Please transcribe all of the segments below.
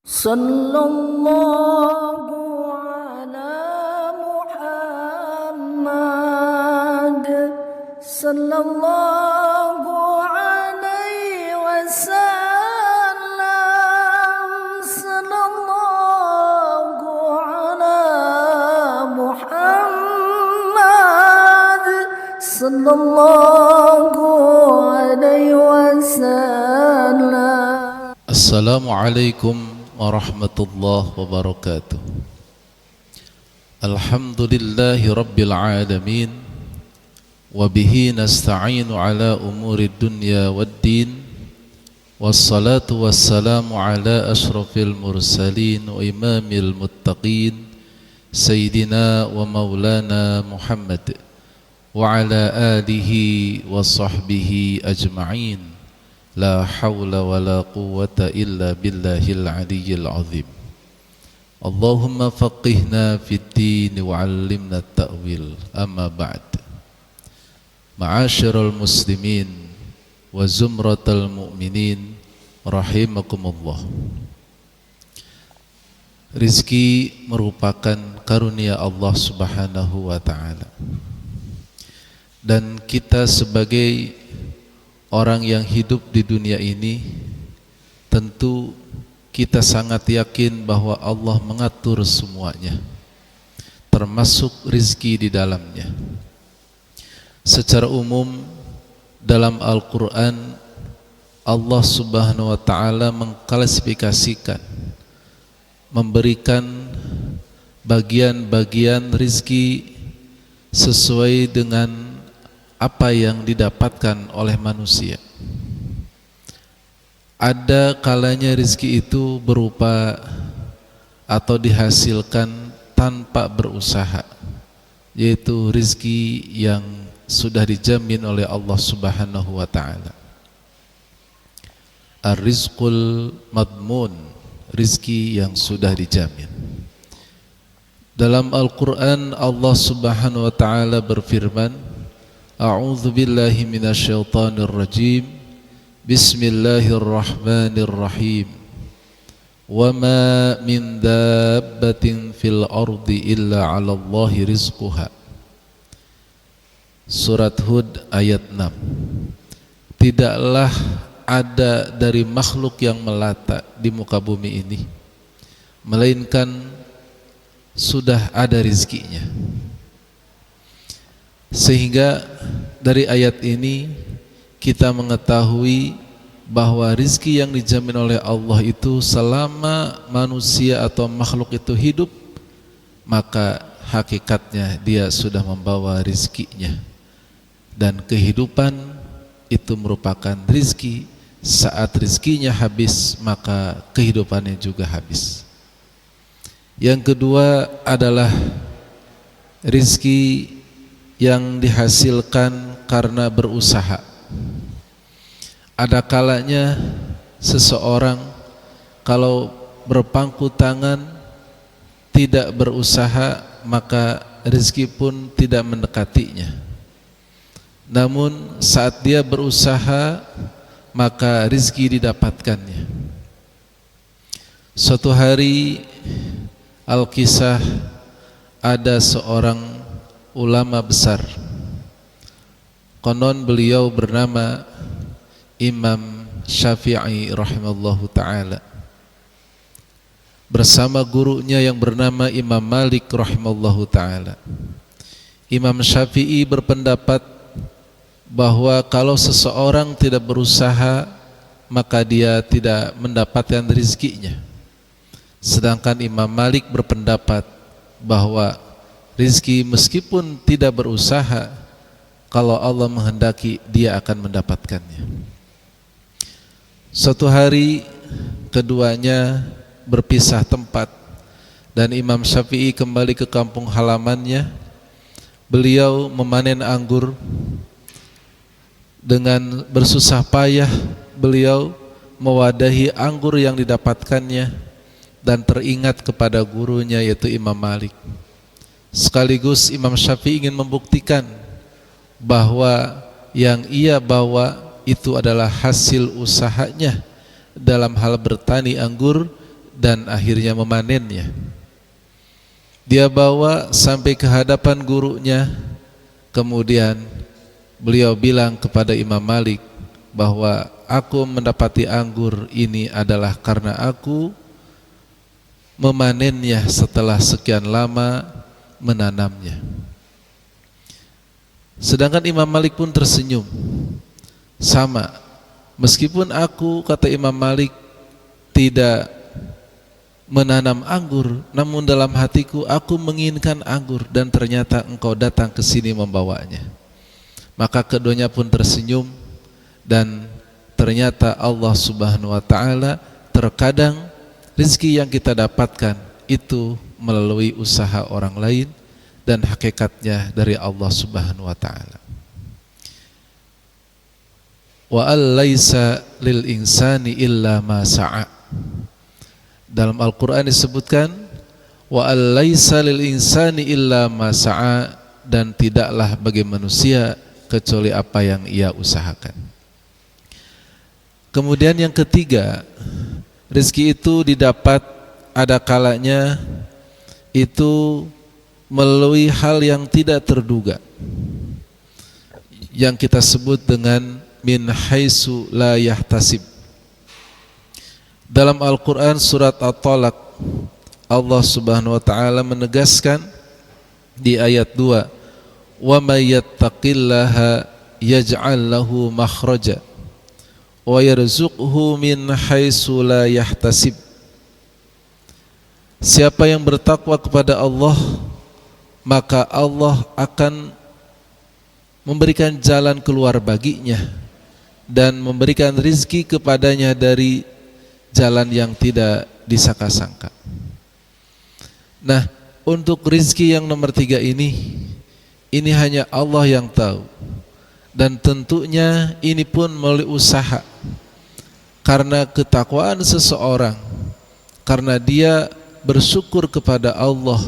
Sallallahu ala Muhammad sallallahu alaihi wasallam sallallahu ala Muhammad sallallahu alaihi wasallam. Assalamualaikum warahmatullahi wabarakatuh. Alhamdulillahi rabbil alamin, wabihi nasta'inu ala umuri dunya waddin, wassalatu wassalamu ala ashrafil mursalin wa imamil muttaqin, sayyidina wa maulana Muhammad wa ala alihi wa sahbihi ajma'in. La hawla wa la quwwata illa billahil aliyyil azim. Allahumma faqihna fid din wa 'allimna at-ta'wil. Amma ba'd. Ma'asyiral muslimin wa zumratal mu'minin rahimakumullah. Rizki merupakan karunia Allah Subhanahu wa ta'ala. Dan kita sebagai orang yang hidup di dunia ini, tentu kita sangat yakin bahwa Allah mengatur semuanya, termasuk rizki di dalamnya. Secara umum dalam Al-Quran, Allah Subhanahu wa ta'ala mengklasifikasikan, memberikan bagian-bagian rizki sesuai dengan apa yang didapatkan oleh manusia. Ada kalanya rizki itu berupa atau dihasilkan tanpa berusaha, yaitu rizki yang sudah dijamin oleh Allah Subhanahu wa ta'ala. Ar-rizqul madmun, rizki yang sudah dijamin. Dalam Al-Quran Allah Subhanahu wa ta'ala berfirman, A'udzu billahi minasyaitonir rajim. Bismillahirrahmanirrahim. Wa ma min dabbatin fil ardi illa 'ala Allahi rizquha. Surat Hud ayat 6. Tidaklah ada dari makhluk yang melata di muka bumi ini melainkan sudah ada rizkinya. Sehingga dari ayat ini kita mengetahui bahwa rizki yang dijamin oleh Allah itu selama manusia atau makhluk itu hidup, maka hakikatnya dia sudah membawa rizkinya. Dan kehidupan itu merupakan rizki. Saat rizkinya habis, maka kehidupannya juga habis. Yang kedua adalah rizki yang dihasilkan karena berusaha. Ada kalanya seseorang kalau berpangku tangan tidak berusaha, maka rezeki pun tidak mendekatinya. Namun saat dia berusaha, maka rezeki didapatkannya. Suatu hari Al-Kisah ada seorang ulama besar, konon beliau bernama Imam Syafi'i rahimallahu ta'ala, bersama gurunya yang bernama Imam Malik rahimallahu ta'ala. Imam Syafi'i berpendapat bahwa kalau seseorang tidak berusaha, maka dia tidak mendapatkan rezekinya. Sedangkan Imam Malik berpendapat bahwa rizki meskipun tidak berusaha, kalau Allah menghendaki dia akan mendapatkannya. Suatu hari keduanya berpisah tempat dan Imam Syafi'i kembali ke kampung halamannya. Beliau memanen anggur. Dengan bersusah payah beliau mewadahi anggur yang didapatkannya dan teringat kepada gurunya yaitu Imam Malik. Sekaligus Imam Syafi'i ingin membuktikan bahwa yang ia bawa itu adalah hasil usahanya dalam hal bertani anggur dan akhirnya memanennya. Dia bawa sampai ke hadapan gurunya, kemudian beliau bilang kepada Imam Malik bahwa aku mendapati anggur ini adalah karena aku memanennya setelah sekian lama menanamnya. Sedangkan Imam Malik pun tersenyum. Sama, meskipun aku, kata Imam Malik, tidak menanam anggur, namun dalam hatiku aku menginginkan anggur dan ternyata engkau datang ke sini membawanya. Maka keduanya pun tersenyum dan ternyata Allah Subhanahu wa taala terkadang rezeki yang kita dapatkan itu melalui usaha orang lain dan hakikatnya dari Allah Subhanahu wa taala. Wa allaisa lil insani illa ma sa'a. Dalam Al-Qur'an disebutkan wa allaisa lil insani illa ma sa'a, dan tidaklah bagi manusia kecuali apa yang ia usahakan. Kemudian yang ketiga, rezeki itu didapat ada kalanya itu melalui hal yang tidak terduga, yang kita sebut dengan min haitsu la yahtasib. Dalam Al-Quran surat At-Talaq, Allah Subhanahu wa taala menegaskan di ayat 2, wa may yattaqillaha yaj'al lahu makhraja wa yarzuqhu min haitsu la yahtasib. Siapa yang bertakwa kepada Allah, maka Allah akan memberikan jalan keluar baginya dan memberikan rizki kepadanya dari jalan yang tidak disangka-sangka. Nah, untuk rizki yang nomor 3 ini hanya Allah yang tahu, dan tentunya ini pun melalui usaha. Karena ketakwaan seseorang, karena dia bersyukur kepada Allah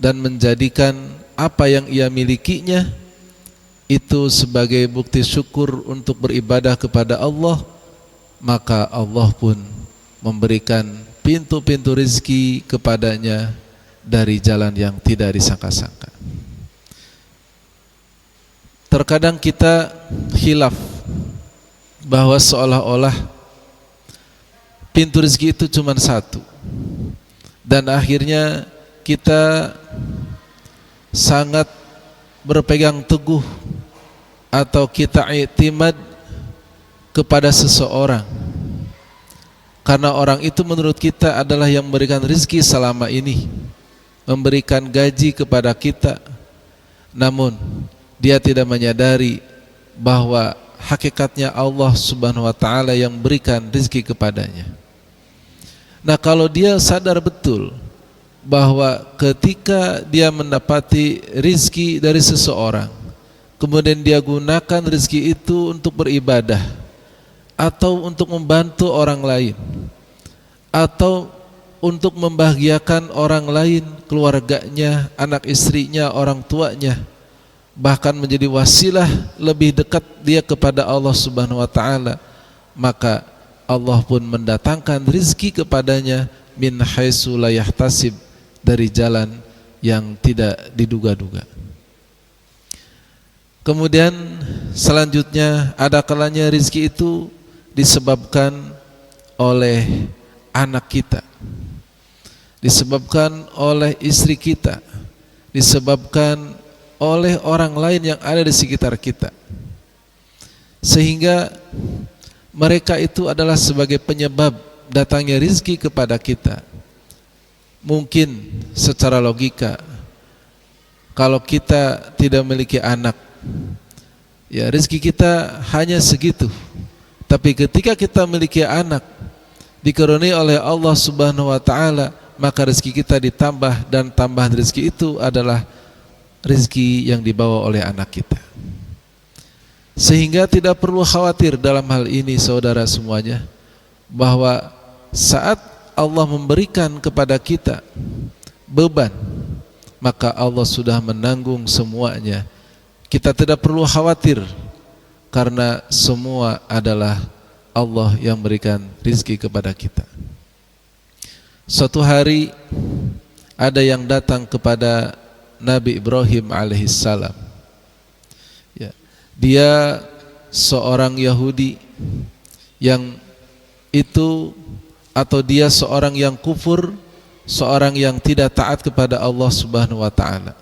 dan menjadikan apa yang ia milikinya itu sebagai bukti syukur untuk beribadah kepada Allah, maka Allah pun memberikan pintu-pintu rezeki kepadanya dari jalan yang tidak disangka-sangka. Terkadang kita khilaf bahwa seolah-olah pintu rezeki itu cuma satu, dan akhirnya kita sangat berpegang teguh atau kita i'timad kepada seseorang karena orang itu menurut kita adalah yang memberikan rezeki selama ini, memberikan gaji kepada kita, namun dia tidak menyadari bahwa hakikatnya Allah Subhanahu wa taala yang berikan rezeki kepadanya. Nah, kalau dia sadar betul bahwa ketika dia mendapati rizki dari seseorang, kemudian dia gunakan rizki itu untuk beribadah, atau untuk membantu orang lain, atau untuk membahagiakan orang lain, keluarganya, anak istrinya, orang tuanya, bahkan menjadi wasilah lebih dekat dia kepada Allah Subhanahu wa taala, maka Allah pun mendatangkan rizki kepadanya min haitsu la yahtasib, dari jalan yang tidak diduga-duga. Kemudian selanjutnya ada kalanya rizki itu disebabkan oleh anak kita, disebabkan oleh istri kita, disebabkan oleh orang lain yang ada di sekitar kita, sehingga mereka itu adalah sebagai penyebab datangnya rizki kepada kita. Mungkin secara logika, kalau kita tidak memiliki anak, ya rezeki kita hanya segitu. Tapi ketika kita memiliki anak, dikaruniai oleh Allah Subhanahu wa taala, maka rezeki kita ditambah, dan tambahan rezeki itu adalah rezeki yang dibawa oleh anak kita. Sehingga tidak perlu khawatir dalam hal ini, saudara semuanya, bahwa saat Allah memberikan kepada kita beban, maka Allah sudah menanggung semuanya. Kita tidak perlu khawatir, karena semua adalah Allah yang memberikan rizki kepada kita. Suatu hari ada yang datang kepada Nabi Ibrahim alaihissalam. Ya, dia seorang Yahudi yang itu, atau dia seorang yang kufur, seorang yang tidak taat kepada Allah Subhanahu wa taala.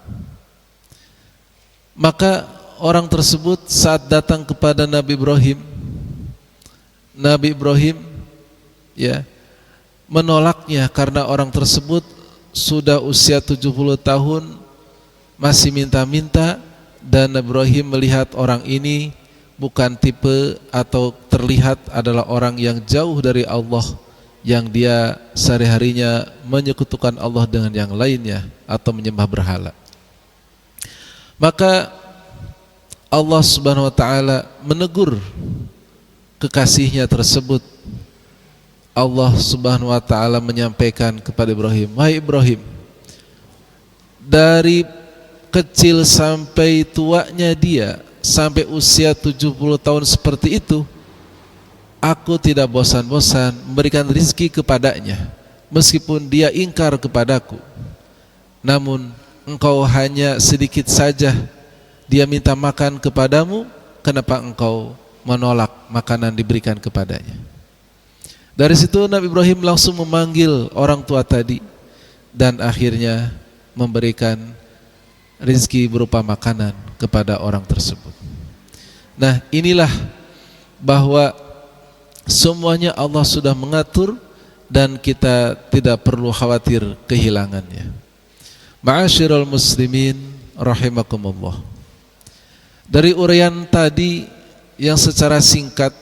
Maka orang tersebut saat datang kepada Nabi Ibrahim ya menolaknya karena orang tersebut sudah usia 70 tahun masih minta-minta, dan Nabi Ibrahim melihat orang ini bukan tipe atau terlihat adalah orang yang jauh dari Allah, yang dia sehari-harinya menyekutukan Allah dengan yang lainnya atau menyembah berhala. Maka Allah Subhanahu wa taala menegur kekasihnya tersebut. Allah Subhanahu wa taala menyampaikan kepada Ibrahim, "Wahai Ibrahim, dari kecil sampai tuanya dia, sampai usia 70 tahun seperti itu, aku tidak bosan-bosan memberikan rizki kepadanya, meskipun dia ingkar kepadaku. Namun engkau hanya sedikit saja dia minta makan kepadamu, kenapa engkau menolak makanan diberikan kepadanya?" Dari situ Nabi Ibrahim langsung memanggil orang tua tadi dan akhirnya memberikan rizki berupa makanan kepada orang tersebut. Nah, inilah bahwa semuanya Allah sudah mengatur dan kita tidak perlu khawatir kehilangannya. Ma'asyiral muslimin rahimakumullah. Dari uraian tadi yang secara singkat,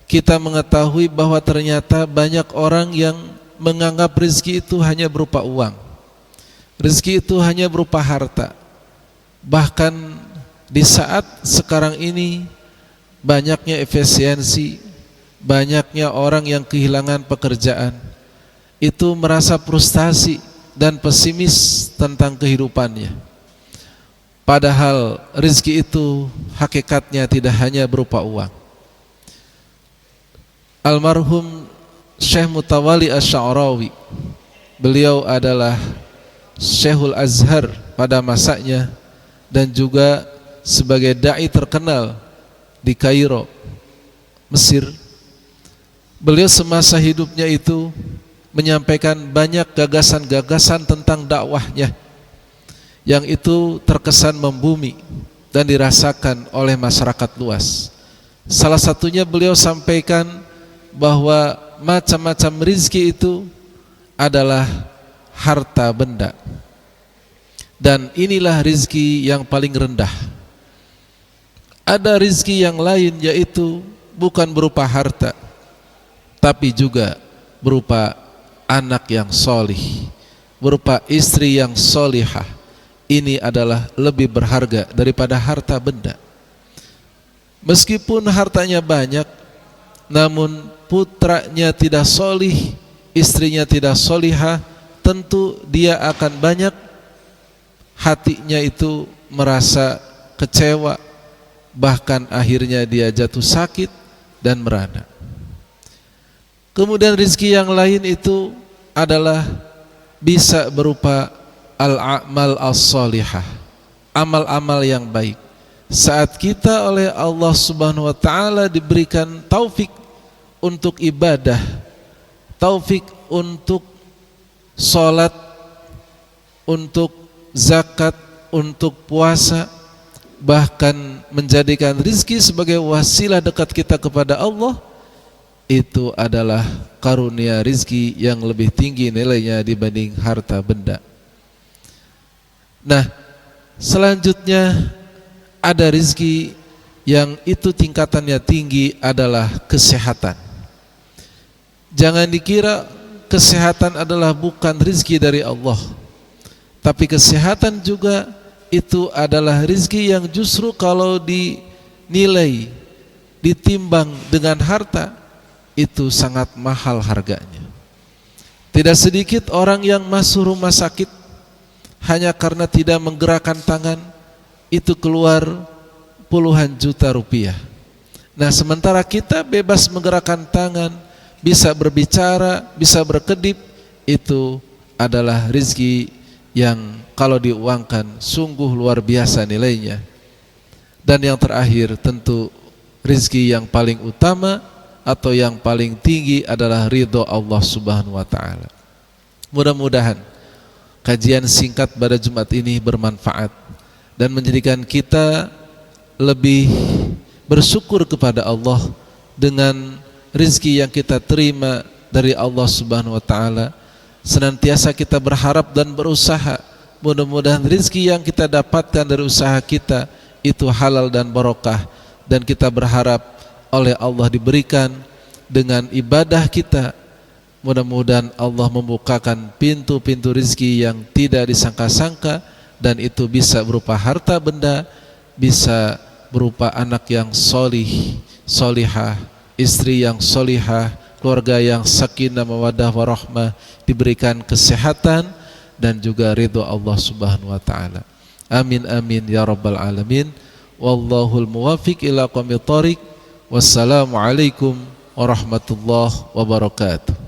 kita mengetahui bahwa ternyata banyak orang yang menganggap rezeki itu hanya berupa uang, rezeki itu hanya berupa harta. Bahkan di saat sekarang ini banyaknya efisiensi, banyaknya orang yang kehilangan pekerjaan, itu merasa frustasi dan pesimis tentang kehidupannya. Padahal rezeki itu hakikatnya tidak hanya berupa uang. Almarhum Syekh Mutawalli Asy-Sya'rawi, beliau adalah Syekhul Azhar pada masanya dan juga sebagai dai terkenal di Kairo, Mesir. Beliau semasa hidupnya itu menyampaikan banyak gagasan-gagasan tentang dakwahnya yang itu terkesan membumi dan dirasakan oleh masyarakat luas. Salah satunya beliau sampaikan bahwa macam-macam rizki itu adalah harta benda, dan inilah rizki yang paling rendah. Ada rizki yang lain, yaitu bukan berupa harta, tapi juga berupa anak yang solih, berupa istri yang solihah. Ini adalah lebih berharga daripada harta benda. Meskipun hartanya banyak, namun putranya tidak solih, istrinya tidak solihah, tentu dia akan banyak hatinya itu merasa kecewa, bahkan akhirnya dia jatuh sakit dan merana. Kemudian rizki yang lain itu adalah bisa berupa al-a'mal as-salihah, amal-amal yang baik. Saat kita oleh Allah Subhanahu wa taala diberikan taufik untuk ibadah, taufik untuk sholat, untuk zakat, untuk puasa, bahkan menjadikan rizki sebagai wasilah dekat kita kepada Allah, itu adalah karunia rizki yang lebih tinggi nilainya dibanding harta benda. Nah, selanjutnya ada rizki yang itu tingkatannya tinggi, adalah kesehatan. Jangan dikira kesehatan adalah bukan rizki dari Allah, tapi kesehatan juga itu adalah rizki yang justru kalau dinilai, ditimbang dengan harta, itu sangat mahal harganya. Tidak sedikit orang yang masuk rumah sakit hanya karena tidak menggerakkan tangan, itu keluar puluhan juta rupiah. Nah, sementara kita bebas menggerakkan tangan, bisa berbicara, bisa berkedip, itu adalah rizki yang kalau diuangkan sungguh luar biasa nilainya. Dan yang terakhir tentu rizki yang paling utama atau yang paling tinggi adalah ridho Allah Subhanahu wa ta'ala. Mudah-mudahan kajian singkat pada Jumat ini bermanfaat dan menjadikan kita lebih bersyukur kepada Allah dengan rizki yang kita terima dari Allah Subhanahu wa ta'ala. Senantiasa kita berharap dan berusaha, mudah-mudahan rizki yang kita dapatkan dari usaha kita itu halal dan barokah, dan kita berharap oleh Allah diberikan dengan ibadah kita. Mudah-mudahan Allah membukakan pintu-pintu rizki yang tidak disangka-sangka, dan itu bisa berupa harta benda, bisa berupa anak yang solih, solihah, istri yang solihah, keluarga yang sakinah mawaddah warahmah, diberikan kesehatan dan juga ridho Allah Subhanahu wa ta'ala. Amin amin ya rabbal alamin. Wallahul muwafiq ila aqwamit thoriq. Wassalamualaikum warahmatullahi wabarakatuh.